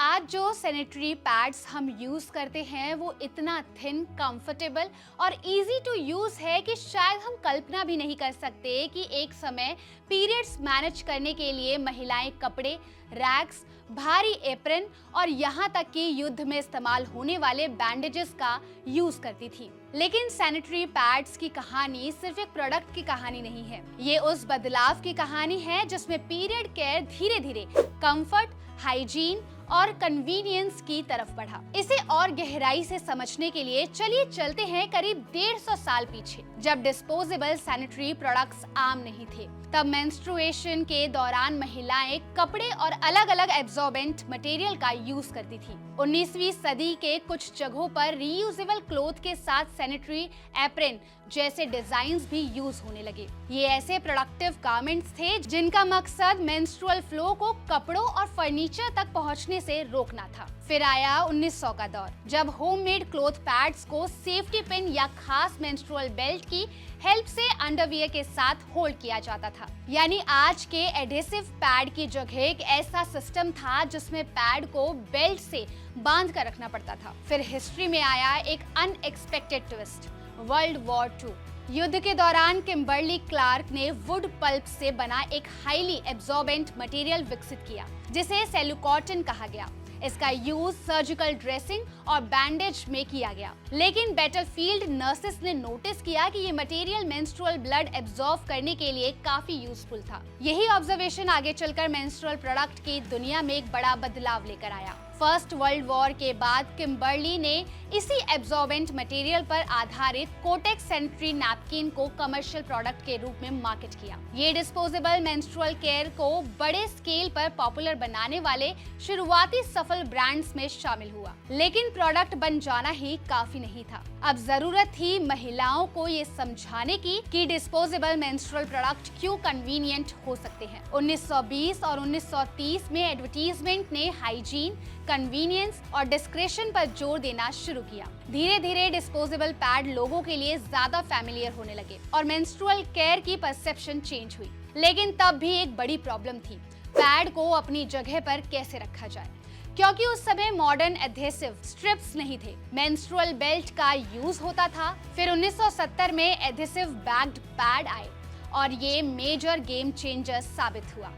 आज जो sanitary pads हम यूज करते हैं वो इतना थिन, कंफर्टेबल और इजी टू यूज है कि शायद हम कल्पना भी नहीं कर सकते कि एक समय पीरियड्स मैनेज करने के लिए महिलाएं कपड़े, रैग्स, भारी एप्रन और यहाँ तक कि युद्ध में इस्तेमाल होने वाले बैंडेजेस का यूज करती थी। लेकिन सैनिटरी पैड्स की कहानी सिर्फ एक प्रोडक्ट की कहानी नहीं है, ये उस बदलाव की कहानी है जिसमें पीरियड केयर धीरे धीरे कंफर्ट, हाइजीन और कन्वीनियंस की तरफ बढ़ा। इसे और गहराई से समझने के लिए चलिए चलते हैं करीब 150 साल पीछे, जब डिस्पोजेबल सैनिटरी प्रोडक्ट्स आम नहीं थे। तब मेंस्ट्रुएशन के दौरान महिलाएं कपड़े और अलग अलग एब्जॉर्बेंट मटेरियल का यूज करती थी। 19वीं सदी के कुछ जगहों पर रीयूजेबल क्लॉथ के साथ सैनिटरी एप्रन जैसे डिजाइन्स भी यूज होने लगे। ये ऐसे प्रोडक्टिव गारमेंट्स थे जिनका मकसद मेंस्ट्रुअल फ्लो को कपड़ों और फर्नीचर तक पहुंचने से रोकना था। फिर आया 1900 का दौर, जब होममेड क्लॉथ पैड्स को सेफ्टी पिन या खास मेंस्ट्रुअल बेल्ट की हेल्प से अंडरवियर के साथ होल्ड किया जाता था। यानी आज के एडहेसिव पैड की जगह एक ऐसा सिस्टम था जिसमें पैड को बेल्ट से बांध कर रखना पड़ता था। फिर हिस्ट्री में आया एक अनएक्सपेक्टेड ट्विस्ट, वर्ल्ड वॉर 2। युद्ध के दौरान किम्बर्ली क्लार्क ने वुड पल्प से बना एक हाईली एब्जॉर्बेंट मटेरियल विकसित किया जिसे सेलुकॉटन कहा गया। इसका यूज सर्जिकल ड्रेसिंग और बैंडेज में किया गया। लेकिन बैटलफील्ड नर्सेस ने नोटिस किया कि ये मटेरियल मेंस्ट्रुअल ब्लड एब्जॉर्ब करने के लिए काफी यूजफुल था। यही ऑब्जर्वेशन आगे चलकर मेंस्ट्रुअल प्रोडक्ट की दुनिया में एक बड़ा बदलाव लेकर आया। फर्स्ट वर्ल्ड वॉर के बाद किम्बर्ली ने इसी एब्जॉर्बेंट मटेरियल पर आधारित कोटेक्स सैनिटरी नैपकिन को कमर्शियल प्रोडक्ट के रूप में मार्केट किया। ये डिस्पोजेबल मेंस्ट्रुअल केयर को बड़े स्केल पर पॉपुलर बनाने वाले शुरुआती सफल ब्रांड्स में शामिल हुआ। लेकिन प्रोडक्ट बन जाना ही काफी नहीं था। अब जरूरत थी महिलाओं को ये समझाने की कि डिस्पोजेबल मेंस्ट्रुअल प्रोडक्ट क्यों कन्वीनियंट हो सकते हैं। 1920 और 1930 में एडवर्टीजमेंट ने हाइजीन, कन्वीनियंस और डिस्क्रेशन पर जोर देना शुरू किया। धीरे धीरे डिस्पोजेबल पैड लोगों के लिए ज्यादा फैमिलियर होने लगे और मेंस्ट्रुअल केयर की परसेप्शन चेंज हुई। लेकिन तब भी एक बड़ी प्रॉब्लम थी, पैड को अपनी जगह पर कैसे रखा जाए, क्योंकि उस समय मॉडर्न एडहेसिव स्ट्रिप्स नहीं थे। मेंस्ट्रुअल बेल्ट का यूज होता था। फिर 1970 में एडहेसिव बैग्ड पैड आए और ये मेजर गेम चेंजर साबित हुआ।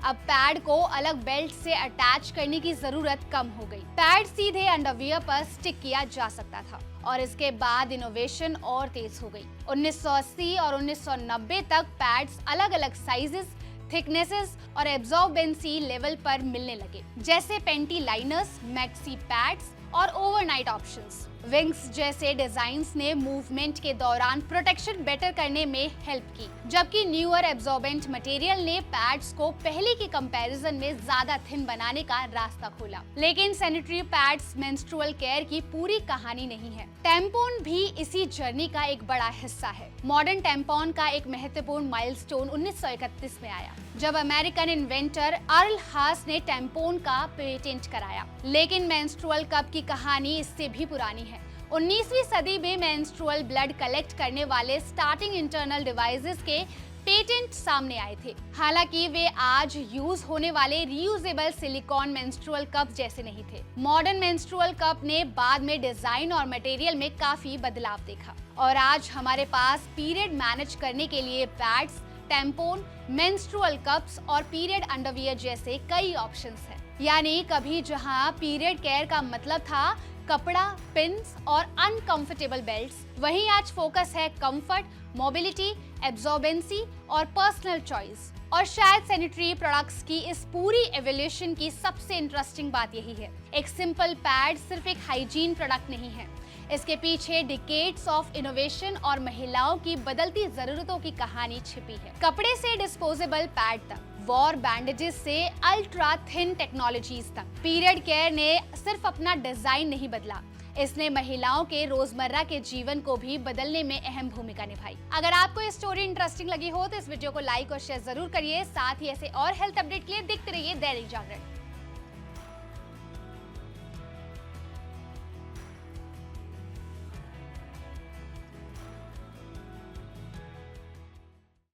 अब पैड को अलग बेल्ट से अटैच करने की जरूरत कम हो गई। पैड सीधे अंडरवियर पर स्टिक किया जा सकता था और इसके बाद इनोवेशन और तेज हो गई। 1980 और 1990 तक पैड्स अलग अलग साइजेस, थिकनेसेस और एब्जॉर्बेंसी लेवल पर मिलने लगे, जैसे पेंटी लाइनर्स, मैक्सी पैड्स और ओवरनाइट ऑप्शंस। विंग्स जैसे डिजाइन्स ने मूवमेंट के दौरान प्रोटेक्शन बेटर करने में हेल्प की, जबकि न्यूअर एब्जॉर्बेंट मटेरियल ने पैड्स को पहले के कंपैरिजन में ज्यादा थिन बनाने का रास्ता खोला। लेकिन सैनिटरी पैड्स मेंस्ट्रुअल केयर की पूरी कहानी नहीं है। टैम्पॉन भी इसी जर्नी का एक बड़ा हिस्सा है। मॉडर्न टैम्पॉन का एक महत्वपूर्ण माइलस्टोन 1931 में आया, जब अमेरिकन इन्वेंटर अर्ल हास ने टैम्पॉन का पेटेंट कराया। लेकिन मेंस्ट्रुअल कप की कहानी इससे भी पुरानी है। 19वीं सदी में मेंस्ट्रुअल ब्लड कलेक्ट करने वाले स्टार्टिंग इंटरनल डिवाइसेस के पेटेंट सामने आए थे। हालांकि वे आज यूज होने वाले रीयूजेबल सिलिकॉन मेंस्ट्रुअल कप जैसे नहीं थे। मॉडर्न मेंस्ट्रुअल कप ने बाद में डिजाइन और मटेरियल में काफी बदलाव देखा और आज हमारे पास पीरियड मैनेज करने के लिए पैड्स, टैम्पॉन, मेंस्ट्रुअल कप्स और पीरियड अंडरवियर जैसे कई ऑप्शंस हैं। यानी कभी जहां पीरियड केयर का मतलब था कपड़ा, पिन्स और अनकंफर्टेबल बेल्ट्स, वहीं आज फोकस है कंफर्ट, मोबिलिटी, एब्जॉर्बेंसी और पर्सनल चॉइस। और शायद सैनिटरी प्रोडक्ट्स की इस पूरी एवोल्यूशन की सबसे इंटरेस्टिंग बात यही है, एक सिंपल पैड सिर्फ एक हाइजीन प्रोडक्ट नहीं है। इसके पीछे डिकेड्स ऑफ इनोवेशन और महिलाओं की बदलती जरूरतों की कहानी छिपी है। कपड़े से डिस्पोजेबल पैड तक, वॉर बैंडेजेस से अल्ट्रा थिन टेक्नोलॉजीज तक, पीरियड केयर ने सिर्फ अपना डिजाइन नहीं बदला, इसने महिलाओं के रोजमर्रा के जीवन को भी बदलने में अहम भूमिका निभाई। अगर आपको ये स्टोरी इंटरेस्टिंग लगी हो तो इस वीडियो को लाइक और शेयर जरूर करिए। साथ ही ऐसे और हेल्थ अपडेट के लिए देखते रहिए दैनिक जागरण।